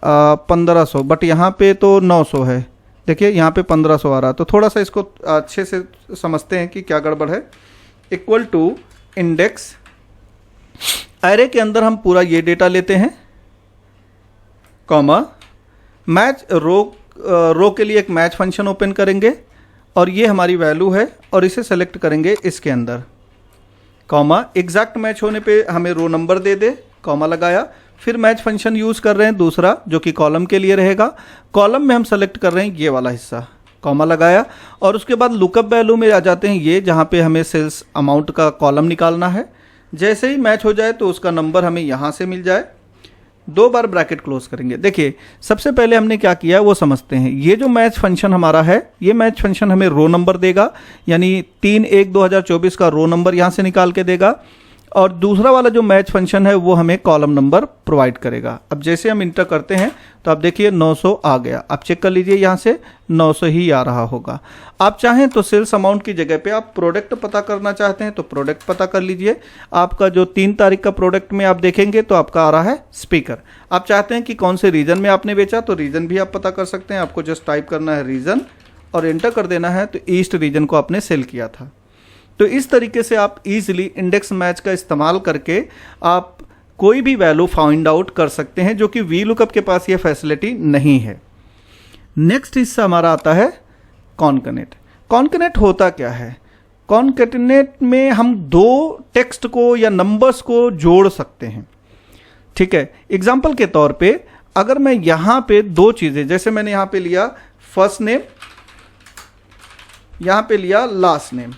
1500, बट यहाँ पे तो 900 है, देखिए यहाँ पे 1500 आ रहा है, तो थोड़ा सा इसको अच्छे से समझते हैं कि क्या गड़बड़ है। इक्वल टू इंडेक्स, एरे के अंदर हम पूरा ये डेटा लेते हैं, कॉमा मैच रो के लिए एक मैच फंक्शन ओपन करेंगे और ये हमारी वैल्यू है और इसे सेलेक्ट करेंगे इसके अंदर, कॉमा एग्जैक्ट मैच होने पे हमें रो नंबर दे दे, कॉमा लगाया। फिर मैच फंक्शन यूज़ कर रहे हैं दूसरा जो कि कॉलम के लिए रहेगा, कॉलम में हम सेलेक्ट कर रहे हैं ये वाला हिस्सा, कॉमा लगाया। और उसके बाद लुकअप वैल्यू में आ जाते हैं ये, जहाँ पे हमें सेल्स अमाउंट का कॉलम निकालना है। जैसे ही मैच हो जाए तो उसका नंबर हमें यहाँ से मिल जाए, 2 बार ब्रैकेट क्लोज करेंगे। देखिए सबसे पहले हमने क्या किया वो समझते हैं। ये जो मैच फंक्शन हमारा है, ये मैच फंक्शन हमें रो नंबर देगा, यानी 3/1/2024 का रो नंबर यहाँ से निकाल के देगा। और दूसरा वाला जो मैच फंक्शन है वो हमें कॉलम नंबर प्रोवाइड करेगा। अब जैसे हम इंटर करते हैं तो आप देखिए 900 आ गया। आप चेक कर लीजिए यहाँ से 900 ही आ रहा होगा। आप चाहें तो सेल्स अमाउंट की जगह पे आप प्रोडक्ट पता करना चाहते हैं तो प्रोडक्ट पता कर लीजिए। आपका जो 3 तारीख का प्रोडक्ट में आप देखेंगे तो आपका आ रहा है स्पीकर। आप चाहते हैं कि कौन से रीजन में आपने बेचा तो रीजन भी आप पता कर सकते हैं। आपको जस्ट टाइप करना है रीजन और एंटर कर देना है, तो ईस्ट रीजन को आपने सेल किया था। तो इस तरीके से आप इजीली इंडेक्स मैच का इस्तेमाल करके आप कोई भी वैल्यू फाइंड आउट कर सकते हैं, जो कि वीलुकअप के पास ये फैसिलिटी नहीं है। नेक्स्ट हिस्सा हमारा आता है कॉनकैटेनेट। कॉनकैटेनेट होता क्या है? कॉनकैटेनेट में हम 2 टेक्स्ट को या नंबर्स को जोड़ सकते हैं, ठीक है। एग्जाम्पल के तौर पे अगर मैं यहाँ पे 2 चीज़ें, जैसे मैंने यहाँ पे लिया फर्स्ट नेम, यहाँ पे लिया लास्ट नेम,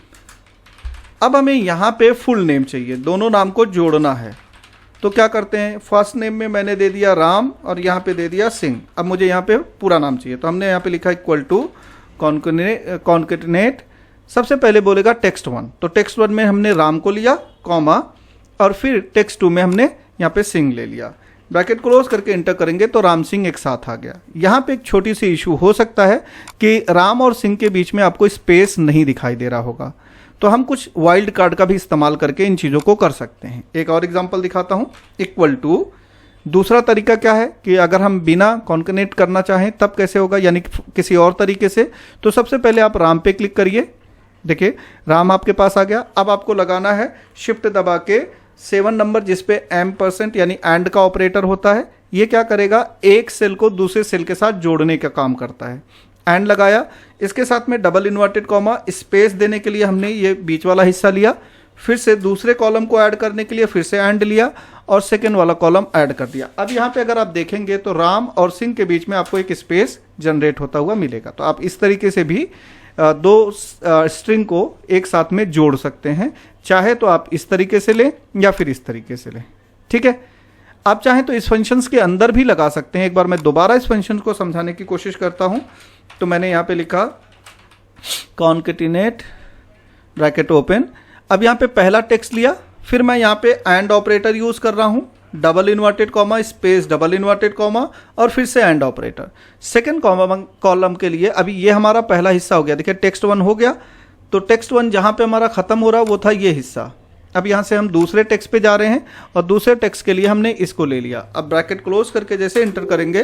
अब हमें यहाँ पे फुल नेम चाहिए, दोनों नाम को जोड़ना है। तो क्या करते हैं, फर्स्ट नेम में मैंने दे दिया राम और यहाँ पे दे दिया सिंह। अब मुझे यहाँ पे पूरा नाम चाहिए, तो हमने यहाँ पे लिखा इक्वल टू कॉनकैटेनेट। सबसे पहले बोलेगा टेक्स्ट 1, तो टेक्स्ट 1 में हमने राम को लिया, कॉमा, और फिर टेक्स्ट 2 में हमने यहाँ पे सिंह ले लिया। ब्रैकेट क्लोज करके इंटर करेंगे तो राम सिंह एक साथ आ गया। यहाँ पे एक छोटी सी इशू हो सकता है कि राम और सिंह के बीच में आपको स्पेस नहीं दिखाई दे रहा होगा, तो हम कुछ वाइल्ड कार्ड का भी इस्तेमाल करके इन चीज़ों को कर सकते हैं। एक और एग्जांपल दिखाता हूँ। इक्वल टू, दूसरा तरीका क्या है कि अगर हम बिना कॉनकैटेनेट करना चाहें तब कैसे होगा, यानी किसी और तरीके से। तो सबसे पहले आप राम पे क्लिक करिए, देखिए राम आपके पास आ गया। अब आपको लगाना है शिफ्ट दबा के 7 नंबर जिस पे M% यानी एंड का ऑपरेटर होता है। ये क्या करेगा, एक सेल को दूसरे सेल के साथ जोड़ने का काम करता है। एंड लगाया, इसके साथ में डबल इन्वर्टेड कॉमा, स्पेस देने के लिए हमने ये बीच वाला हिस्सा लिया, फिर से दूसरे कॉलम को ऐड करने के लिए फिर से एंड लिया और सेकेंड वाला कॉलम ऐड कर दिया। अब यहाँ पे अगर आप देखेंगे तो राम और सिंह के बीच में आपको एक स्पेस जनरेट होता हुआ मिलेगा। तो आप इस तरीके से भी 2 स्ट्रिंग को एक साथ में जोड़ सकते हैं। चाहे तो आप इस तरीके से लें या फिर इस तरीके से लें, ठीक है। आप चाहें तो इस फंक्शंस के अंदर भी लगा सकते हैं। एक बार मैं दोबारा इस फंक्शन को समझाने की कोशिश करता हूं। तो मैंने यहाँ पे लिखा कॉनकैटेनेट ब्रैकेट ओपन। अब यहाँ पे पहला टेक्स्ट लिया, फिर मैं यहाँ पे एंड ऑपरेटर यूज कर रहा हूँ, double inverted comma space double inverted comma और फिर से एंड ऑपरेटर। सेकेंड कॉलम के लिए अभी ये हमारा पहला हिस्सा हो गया। देखिए टेक्स्ट 1 हो गया, तो टेक्स्ट 1 जहाँ पे हमारा खत्म हो रहा वो था ये हिस्सा। अब यहाँ से हम दूसरे टेक्स्ट पे जा रहे हैं और दूसरे टेक्स्ट के लिए हमने इसको ले लिया। अब ब्रैकेट क्लोज करके जैसे इंटर करेंगे,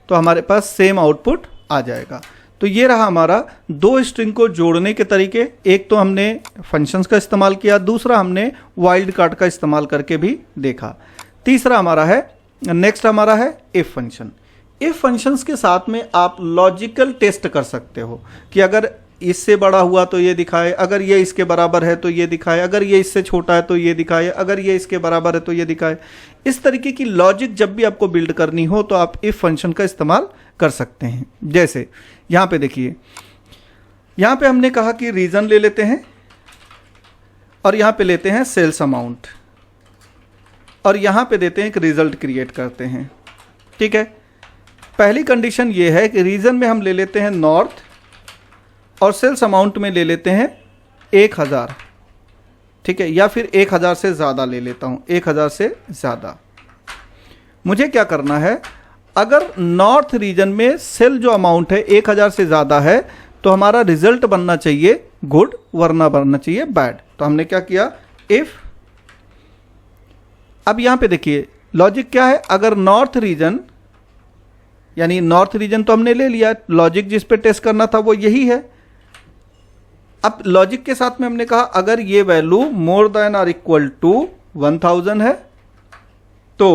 तो हमारे पास सेम आउटपुट आ जाएगा। तो ये रहा हमारा 2 स्ट्रिंग को जोड़ने के तरीके। एक तो हमने फंक्शंस का इस्तेमाल किया, दूसरा हमने वाइल्ड कार्ड का इस्तेमाल करके भी देखा। तीसरा हमारा है, नेक्स्ट हमारा है इफ फंक्शन। इफ फंक्शंस के साथ में आप लॉजिकल टेस्ट कर सकते हो कि अगर इससे बड़ा हुआ तो ये दिखाए, अगर ये इसके बराबर है तो ये दिखाए, अगर ये इससे छोटा है तो ये दिखाए, अगर ये इसके बराबर है तो ये दिखाए। इस तरीके की लॉजिक जब भी आपको बिल्ड करनी हो तो आप इफ फंक्शन का इस्तेमाल कर सकते हैं। जैसे यहाँ पे देखिए, यहाँ पे हमने कहा कि रीजन ले लेते हैं और यहाँ पे लेते हैं सेल्स अमाउंट और यहाँ पे देते हैं एक रिजल्ट क्रिएट करते हैं, ठीक है। पहली कंडीशन ये है कि रीजन में हम ले लेते हैं नॉर्थ और सेल्स अमाउंट में ले लेते हैं 1000, ठीक है, या फिर 1000 से ज़्यादा ले लेता हूँ, 1000 से ज़्यादा। मुझे क्या करना है, अगर नॉर्थ रीजन में सेल जो अमाउंट है 1000 से ज़्यादा है तो हमारा रिजल्ट बनना चाहिए गुड, वरना बनना चाहिए बैड। तो हमने क्या किया, इफ। अब यहाँ पे देखिए लॉजिक क्या है, अगर नॉर्थ रीजन, यानी नॉर्थ रीजन तो हमने ले लिया, लॉजिक जिस पे टेस्ट करना था वो यही है। अब लॉजिक के साथ में हमने कहा अगर ये वैल्यू मोर देन और इक्वल टू 1000 है तो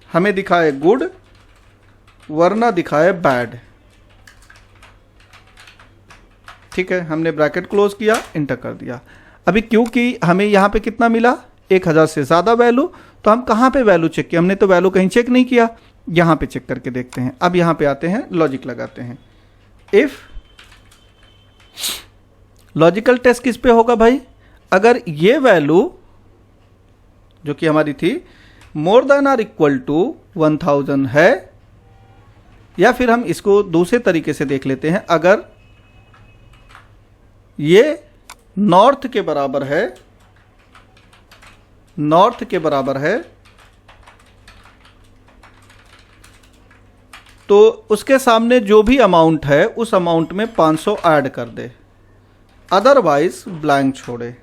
हमें दिखाए गुड, वरना दिखाए बैड। ठीक है, हमने ब्रैकेट क्लोज किया, इंटर कर दिया। अभी क्योंकि हमें यहां पे कितना मिला, 1000 से ज्यादा वैल्यू, तो हम कहां पे वैल्यू चेक किया, हमने तो वैल्यू कहीं चेक नहीं किया, यहां पे चेक करके देखते हैं। अब यहां पे आते हैं, लॉजिक लगाते हैं। इफ लॉजिकल टेस्ट किस पे होगा भाई, अगर ये वैल्यू जो कि हमारी थी मोर देन और इक्वल टू 1000 है, या फिर हम इसको दूसरे तरीके से देख लेते हैं, अगर ये नॉर्थ के बराबर है, नॉर्थ के बराबर है, तो उसके सामने जो भी अमाउंट है उस अमाउंट में 500 ऐड कर दे, अदरवाइज ब्लैंक छोड़े।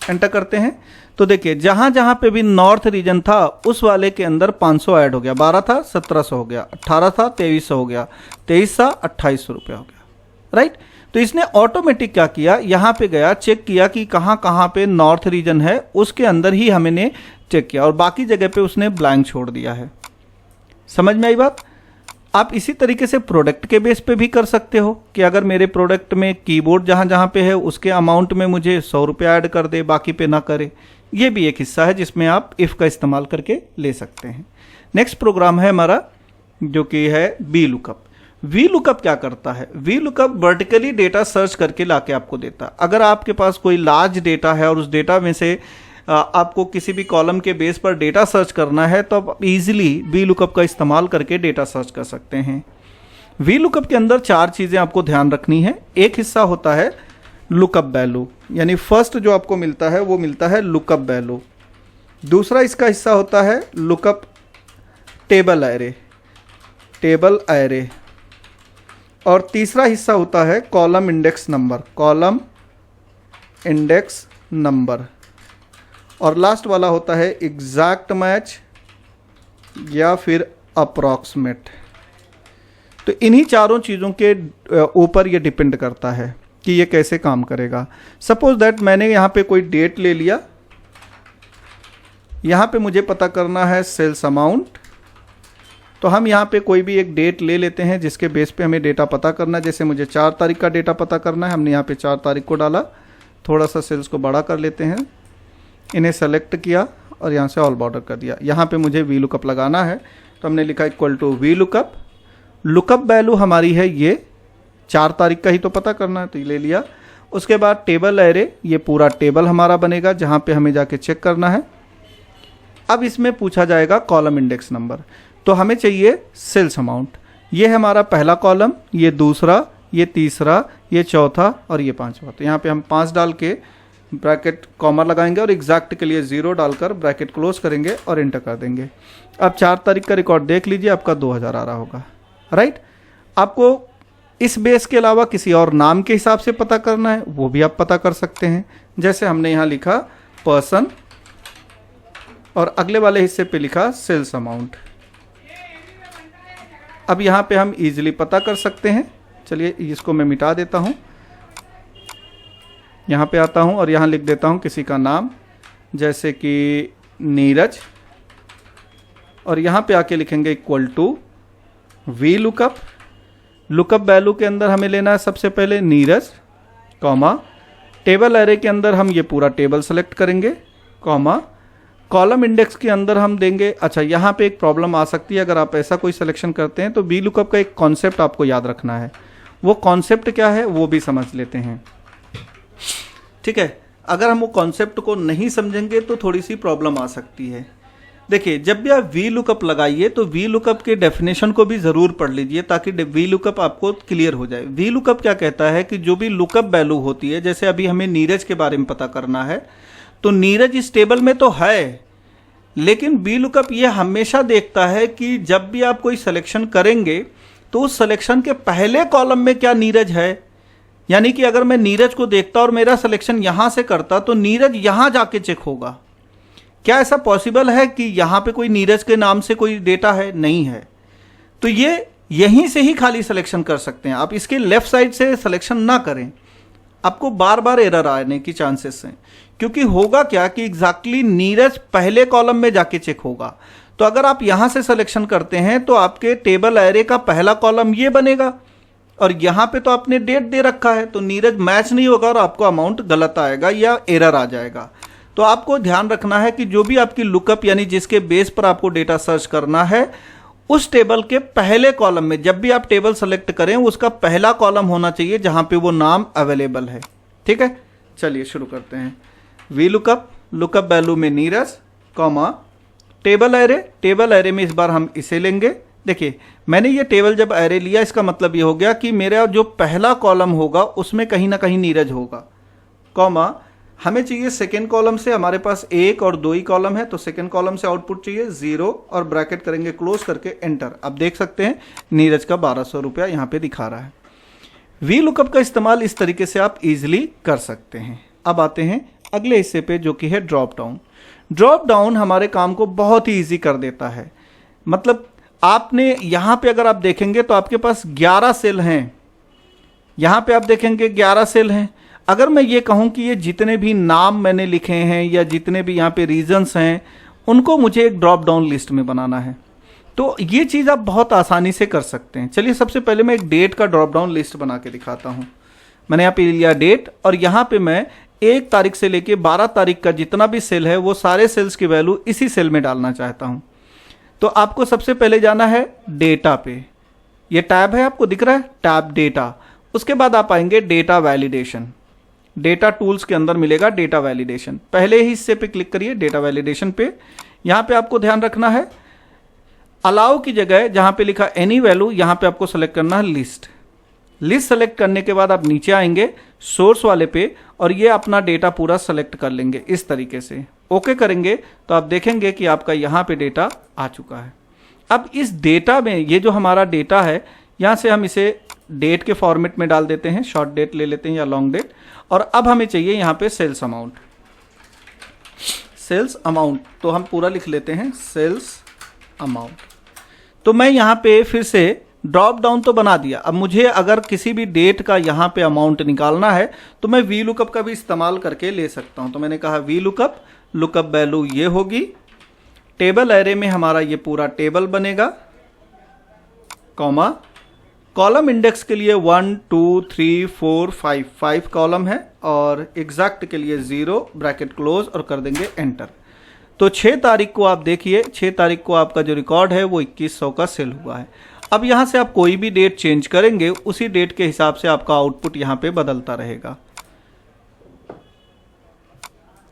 एंटर करते हैं तो देखिए जहां जहां पे भी नॉर्थ रीजन था उस वाले के अंदर 500 ऐड हो गया, 12 था 1700 हो गया, 18 था 2300 हो गया, 23 था 2800 रुपया हो गया, राइट। तो इसने ऑटोमेटिक क्या किया, यहां पे गया, चेक किया कि कहां कहां पे नॉर्थ रीजन है, उसके अंदर ही हमने चेक किया और बाकी जगह पे उसने ब्लैंक छोड़ दिया है। समझ में आई बात। आप इसी तरीके से प्रोडक्ट के बेस पे भी कर सकते हो कि अगर मेरे प्रोडक्ट में कीबोर्ड जहां जहां पे है उसके अमाउंट में मुझे 100 रुपया ऐड कर दे, बाकी पे ना करे। ये भी एक हिस्सा है जिसमें आप इफ का इस्तेमाल करके ले सकते हैं। नेक्स्ट प्रोग्राम है हमारा जो कि है वी लुकअप। वी लुकअप क्या करता है, V lookup vertically data search करके लाके आपको देता है। अगर आपके पास कोई लार्ज डेटा है और उस डेटा में से आपको किसी भी कॉलम के बेस पर डेटा सर्च करना है तो आप इजीली वी लुकअप का इस्तेमाल करके डेटा सर्च कर सकते हैं। वी लुकअप के अंदर 4 चीज़ें आपको ध्यान रखनी है। एक हिस्सा होता है लुकअप वैल्यू, यानी फर्स्ट जो आपको मिलता है वो मिलता है लुकअप वैल्यू। दूसरा इसका हिस्सा होता है lookup table array, table array. और तीसरा हिस्सा होता है column index number, column index number. और लास्ट वाला होता है एग्जैक्ट मैच या फिर अप्रॉक्सीमेट। तो इन्हीं चारों चीज़ों के ऊपर ये डिपेंड करता है कि ये कैसे काम करेगा। सपोज दैट मैंने यहाँ पे कोई डेट ले लिया, यहाँ पे मुझे पता करना है सेल्स अमाउंट, तो हम यहाँ पे कोई भी एक डेट ले लेते हैं जिसके बेस पे हमें डेटा पता करना है। जैसे मुझे 4 तारीख का डेटा पता करना है, हमने यहाँ पे 4 तारीख को डाला, थोड़ा सा सेल्स को बड़ा कर लेते हैं, इन्हें सेलेक्ट किया और यहाँ से ऑल बॉर्डर कर दिया। यहाँ पे मुझे वी लुकअप लगाना है तो हमने लिखा equal to V lookup. Lookup value हमारी है ये 4 तारीख का ही तो पता करना है, तो ये ले लिया। उसके बाद टेबल एरे, ये पूरा टेबल हमारा बनेगा जहाँ पे हमें जाके चेक करना है। अब इसमें पूछा जाएगा कॉलम इंडेक्स नंबर, तो हमें चाहिए सेल्स अमाउंट। ये है हमारा पहला कॉलम, ये दूसरा, ये तीसरा, ये चौथा और ये पांचवा। तो यहाँ पे हम 5 डाल के ब्रैकेट कॉमा लगाएंगे और एग्जैक्ट के लिए 0 डालकर ब्रैकेट क्लोज करेंगे और एंटर कर देंगे। अब 4 तारीख का रिकॉर्ड देख लीजिए, आपका 2000 आ रहा होगा, राइट। आपको इस बेस के अलावा किसी और नाम के हिसाब से पता करना है वो भी आप पता कर सकते हैं। जैसे हमने यहाँ लिखा पर्सन और अगले वाले हिस्से पे लिखा सेल्स अमाउंट। अब यहाँ पे हम इजीली पता कर सकते हैं। चलिए इसको मैं मिटा देता हूँ, यहाँ पे आता हूँ और यहाँ लिख देता हूँ किसी का नाम, जैसे कि नीरज, और यहाँ पे आके लिखेंगे equal to V lookup. Lookup value के अंदर हमें लेना है सबसे पहले नीरज, कॉमा, टेबल एरे के अंदर हम ये पूरा टेबल सेलेक्ट करेंगे, कॉमा, कॉलम इंडेक्स के अंदर हम देंगे। अच्छा, यहाँ पे एक प्रॉब्लम आ सकती है अगर आप ऐसा कोई सिलेक्शन करते हैं, तो वी लुकअप का एक कॉन्सेप्ट आपको याद रखना है। वो कॉन्सेप्ट क्या है वो भी समझ लेते हैं, ठीक है। अगर हम वो कॉन्सेप्ट को नहीं समझेंगे तो थोड़ी सी प्रॉब्लम आ सकती है। देखिए, जब भी आप वी लुकअप लगाइए तो वी लुकअप के डेफिनेशन को भी ज़रूर पढ़ लीजिए ताकि वी लुकअप आपको क्लियर हो जाए। वी लुकअप क्या कहता है कि जो भी लुकअप वैल्यू होती है, जैसे अभी हमें नीरज के बारे में पता करना है, तो नीरज इस टेबल में तो है, लेकिन वी लुकअप ये हमेशा देखता है कि जब भी आप कोई सिलेक्शन करेंगे तो उस सिलेक्शन के पहले कॉलम में क्या नीरज है। यानी कि अगर मैं नीरज को देखता और मेरा सिलेक्शन यहां से करता तो नीरज यहां जाके चेक होगा क्या ऐसा पॉसिबल है कि यहाँ पे कोई नीरज के नाम से कोई डेटा है? नहीं है। तो ये यहीं से ही खाली सिलेक्शन कर सकते हैं आप, इसके लेफ्ट साइड से सिलेक्शन ना करें, आपको बार बार एरर आने की चांसेस हैं। क्योंकि होगा क्या कि एग्जैक्टली नीरज पहले कॉलम में जाके चेक होगा। तो अगर आप यहां से सिलेक्शन करते हैं तो आपके टेबल एरे का पहला कॉलम ये बनेगा, और यहां पे तो आपने डेट दे रखा है, तो नीरज मैच नहीं होगा और आपको अमाउंट गलत आएगा या एरर आ जाएगा। तो आपको ध्यान रखना है कि जो भी आपकी लुकअप यानी जिसके बेस पर आपको डेटा सर्च करना है, उस टेबल के पहले कॉलम में जब भी आप टेबल सेलेक्ट करें उसका पहला कॉलम होना चाहिए जहां पे वो नाम अवेलेबल है। ठीक है, चलिए शुरू करते हैं। वी लुकअप, लुकअप वैल्यू में Neeraj, comma table array, table array में इस बार हम इसे लेंगे। देखिए मैंने ये टेबल जब एरे लिया, इसका मतलब ये हो गया कि मेरा जो पहला कॉलम होगा उसमें कहीं ना कहीं नीरज होगा, कॉमा हमें चाहिए सेकेंड कॉलम से, हमारे पास 1 और 2 ही कॉलम है, तो सेकेंड कॉलम से आउटपुट चाहिए 0 और ब्रैकेट करेंगे क्लोज करके एंटर। अब देख सकते हैं नीरज का 1200 रुपया यहाँ पे दिखा रहा है। वी लुकअप का इस्तेमाल इस तरीके से आप इजीली कर सकते हैं। अब आते हैं अगले हिस्से पे जो कि है ड्रॉप डाउन। ड्रॉप डाउन हमारे काम को बहुत ही ईजी कर देता है। मतलब आपने यहाँ पे अगर आप देखेंगे तो आपके पास 11 सेल हैं, यहाँ पे आप देखेंगे 11 सेल हैं। अगर मैं ये कहूँ कि ये जितने भी नाम मैंने लिखे हैं या जितने भी यहाँ पे रीजन्स हैं उनको मुझे एक ड्रॉप डाउन लिस्ट में बनाना है, तो ये चीज़ आप बहुत आसानी से कर सकते हैं। चलिए सबसे पहले मैं एक डेट का ड्रॉप डाउन लिस्ट बना के दिखाता हूँ। मैंने यहाँ पे लिया डेट, और यहाँ पे मैं 1 तारीख से लेके 12 तारीख का जितना भी सेल है वो सारे सेल्स की वैल्यू इसी सेल में डालना चाहता हूँ। तो आपको सबसे पहले जाना है डेटा पे, ये टैब है आपको दिख रहा है, टैब डेटा। उसके बाद आप आएंगे डेटा वैलिडेशन, डेटा टूल्स के अंदर मिलेगा डेटा वैलिडेशन। पहले ही हिस्से पे क्लिक करिए डेटा वैलिडेशन पे। यहाँ पे आपको ध्यान रखना है अलाउ की जगह जहाँ पे लिखा एनी वैल्यू, यहाँ पे आपको सेलेक्ट करना है लिस्ट। लिस्ट सेलेक्ट करने के बाद आप नीचे आएंगे सोर्स वाले पे और ये अपना डेटा पूरा सेलेक्ट कर लेंगे इस तरीके से। ओके करेंगे तो आप देखेंगे कि आपका यहाँ पे डेटा आ चुका है। अब इस डेटा में ये जो हमारा डेटा है, यहाँ से हम इसे डेट के फॉर्मेट में डाल देते हैं, शॉर्ट डेट ले लेते हैं या लॉन्ग डेट। और अब हमें चाहिए यहाँ पे सेल्स अमाउंट, सेल्स अमाउंट तो हम पूरा लिख लेते हैं सेल्स अमाउंट। तो मैं यहाँ पे फिर से ड्रॉप डाउन तो बना दिया। अब मुझे अगर किसी भी डेट का यहाँ पे अमाउंट निकालना है तो मैं वी लुकअप का भी इस्तेमाल करके ले सकता हूँ। तो मैंने कहा वी लुकअप, लुकअप वैल्यू ये होगी, टेबल एरे में हमारा ये पूरा टेबल बनेगा, कॉमा कॉलम इंडेक्स के लिए 1 2 3 4 5 कॉलम है और एग्जैक्ट के लिए 0 ब्रैकेट क्लोज और कर देंगे एंटर। तो 6 तारीख को आप देखिए, 6 तारीख को आपका जो रिकॉर्ड है वो 2100 का सेल हुआ है। अब यहाँ से आप कोई भी डेट चेंज करेंगे उसी डेट के हिसाब से आपका आउटपुट यहाँ पे बदलता रहेगा।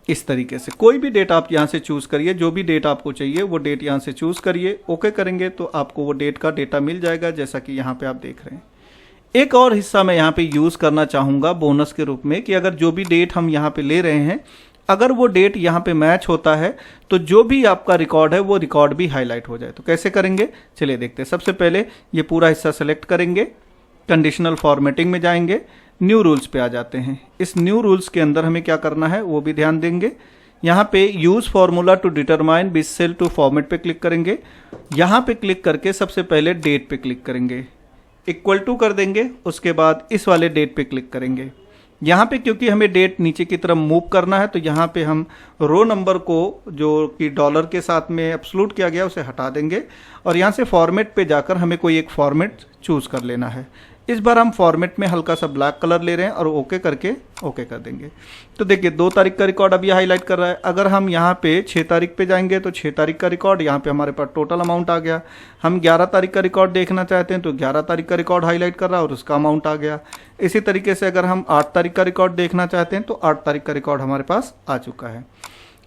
इस तरीके से कोई भी डेट आप यहाँ से चूज करिए, जो भी डेट आपको चाहिए वो डेट यहाँ से चूज करिए। ओके करेंगे तो आपको वो डेट का डेटा मिल जाएगा जैसा कि यहाँ पे आप देख रहे हैं। एक और हिस्सा मैं यहाँ पे यूज करना चाहूँगा बोनस के रूप में कि अगर जो भी डेट हम यहाँ पे ले रहे हैं अगर वो डेट यहाँ पे मैच होता है तो जो भी आपका रिकॉर्ड है वो रिकॉर्ड भी हाईलाइट हो जाए। तो कैसे करेंगे चलिए देखते हैं। सबसे पहले ये पूरा हिस्सा सेलेक्ट करेंगे, कंडीशनल फॉर्मेटिंग में जाएंगे, न्यू रूल्स पे आ जाते हैं। इस न्यू रूल्स के अंदर हमें क्या करना है वो भी ध्यान देंगे। यहाँ पे use formula to determine which cell to format पे क्लिक करेंगे। यहाँ पे क्लिक करके सबसे पहले डेट पे क्लिक करेंगे, इक्वल टू कर देंगे, उसके बाद इस वाले डेट पे क्लिक करेंगे। यहाँ पे क्योंकि हमें डेट नीचे की तरफ मूव करना है तो यहाँ पे हम रो नंबर को जो कि डॉलर के साथ में एब्सोल्यूट किया गया उसे हटा देंगे और यहाँ से फॉर्मेट पे जाकर हमें कोई एक फॉर्मेट चूज कर लेना है। इस बार हम फॉर्मेट में हल्का सा ब्लैक कलर ले रहे हैं और ओके करके ओके कर देंगे। तो देखिए 2 तारीख का रिकॉर्ड अभी हाईलाइट कर रहा है। अगर हम यहाँ पे 6 तारीख पे जाएंगे तो 6 तारीख का रिकॉर्ड यहाँ पे हमारे पास टोटल अमाउंट आ गया। हम 11 तारीख का रिकॉर्ड देखना चाहते हैं तो 11 तारीख का रिकॉर्ड हाईलाइट कर रहा है और उसका अमाउंट आ गया। इसी तरीके से अगर हम 8 तारीख का रिकॉर्ड देखना चाहते हैं तो 8 तारीख का रिकॉर्ड हमारे पास आ चुका है।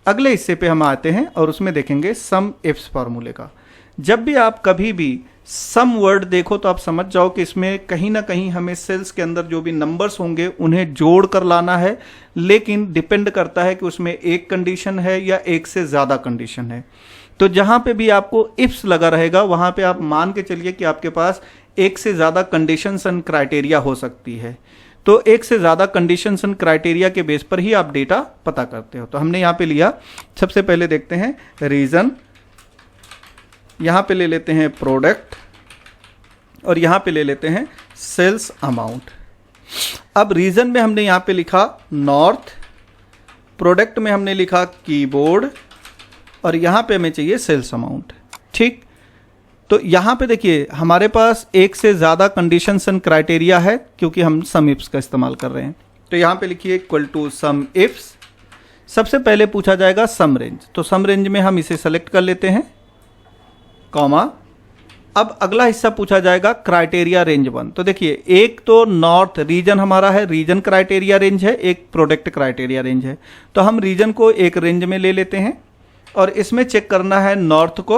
अगले हिस्से पे हम आते हैं और उसमें देखेंगे सम इफ्स फार्मूले का। जब भी आप कभी भी सम वर्ड देखो तो आप समझ जाओ कि इसमें कहीं ना कहीं हमें सेल्स के अंदर जो भी नंबर्स होंगे उन्हें जोड़ कर लाना है, लेकिन डिपेंड करता है कि उसमें एक कंडीशन है या एक से ज़्यादा कंडीशन है। तो जहाँ पे भी आपको इफ्स लगा रहेगा वहाँ पे आप मान के चलिए कि आपके पास एक से ज़्यादा कंडीशंस एंड क्राइटेरिया हो सकती है। तो एक से ज़्यादा कंडीशंस एंड क्राइटेरिया के बेस पर ही आप डेटा पता करते हो। तो हमने यहाँ पे लिया, सबसे पहले देखते हैं रीजन, यहाँ पे ले लेते हैं प्रोडक्ट और यहाँ पे ले लेते हैं सेल्स अमाउंट। अब रीजन में हमने यहाँ पे लिखा नॉर्थ, प्रोडक्ट में हमने लिखा कीबोर्ड और यहाँ पे हमें चाहिए सेल्स अमाउंट। ठीक, तो यहाँ पे देखिए हमारे पास एक से ज़्यादा कंडीशंस एंड क्राइटेरिया है क्योंकि हम सम इफ्स का इस्तेमाल कर रहे हैं। तो यहाँ पे लिखिए इक्वल टू सम इफ्स। सबसे पहले पूछा जाएगा सम रेंज, तो सम रेंज में हम इसे सेलेक्ट कर लेते हैं, कॉमा। अब अगला हिस्सा पूछा जाएगा क्राइटेरिया रेंज 1। तो देखिए एक तो नॉर्थ रीजन हमारा है, रीजन क्राइटेरिया रेंज है, एक प्रोडक्ट क्राइटेरिया रेंज है। तो हम रीजन को एक रेंज में ले लेते हैं और इसमें चेक करना है नॉर्थ को,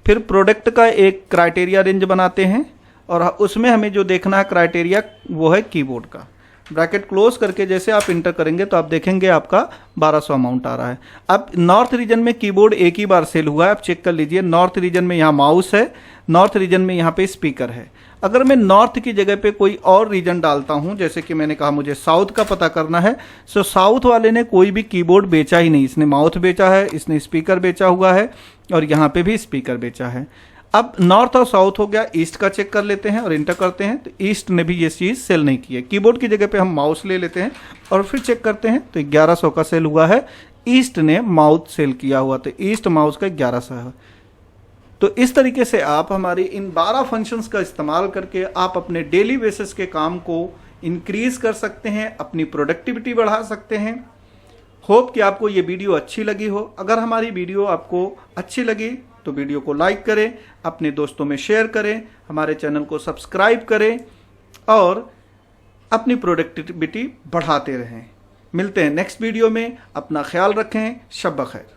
फिर प्रोडक्ट का एक क्राइटेरिया रेंज बनाते हैं और उसमें हमें जो देखना है क्राइटेरिया वो है कीबोर्ड का। ब्रैकेट क्लोज करके जैसे आप इंटर करेंगे तो आप देखेंगे आपका 1200 अमाउंट आ रहा है। अब नॉर्थ रीजन में कीबोर्ड एक ही बार सेल हुआ है, आप चेक कर लीजिए। नॉर्थ रीजन में यहाँ माउस है, नॉर्थ रीजन में यहाँ पे स्पीकर है। अगर मैं नॉर्थ की जगह पे कोई और रीजन डालता हूँ, जैसे कि मैंने कहा मुझे साउथ का पता करना है, सो साउथ वाले ने कोई भी कीबोर्ड बेचा ही नहीं, इसने माउथ बेचा है, इसने स्पीकर बेचा हुआ है और यहाँ पे भी स्पीकर बेचा है। अब नॉर्थ और साउथ हो गया, ईस्ट का चेक कर लेते हैं और इंटर करते हैं तो ईस्ट ने भी ये चीज़ सेल नहीं की है। कीबोर्ड की जगह पे हम माउस ले लेते हैं और फिर चेक करते हैं तो 1100 का सेल हुआ है, ईस्ट ने माउथ सेल किया हुआ, तो ईस्ट माउस का 1100 है। तो इस तरीके से आप हमारी इन 12 फंक्शंस का इस्तेमाल करके आप अपने डेली बेसिस के काम को इंक्रीज कर सकते हैं, अपनी प्रोडक्टिविटी बढ़ा सकते हैं। होप कि आपको ये वीडियो अच्छी लगी हो। अगर हमारी वीडियो आपको अच्छी लगी तो वीडियो को लाइक करें, अपने दोस्तों में शेयर करें, हमारे चैनल को सब्सक्राइब करें और अपनी प्रोडक्टिविटी बढ़ाते रहें। मिलते हैं नेक्स्ट वीडियो में, अपना ख्याल रखें, शब बखैर।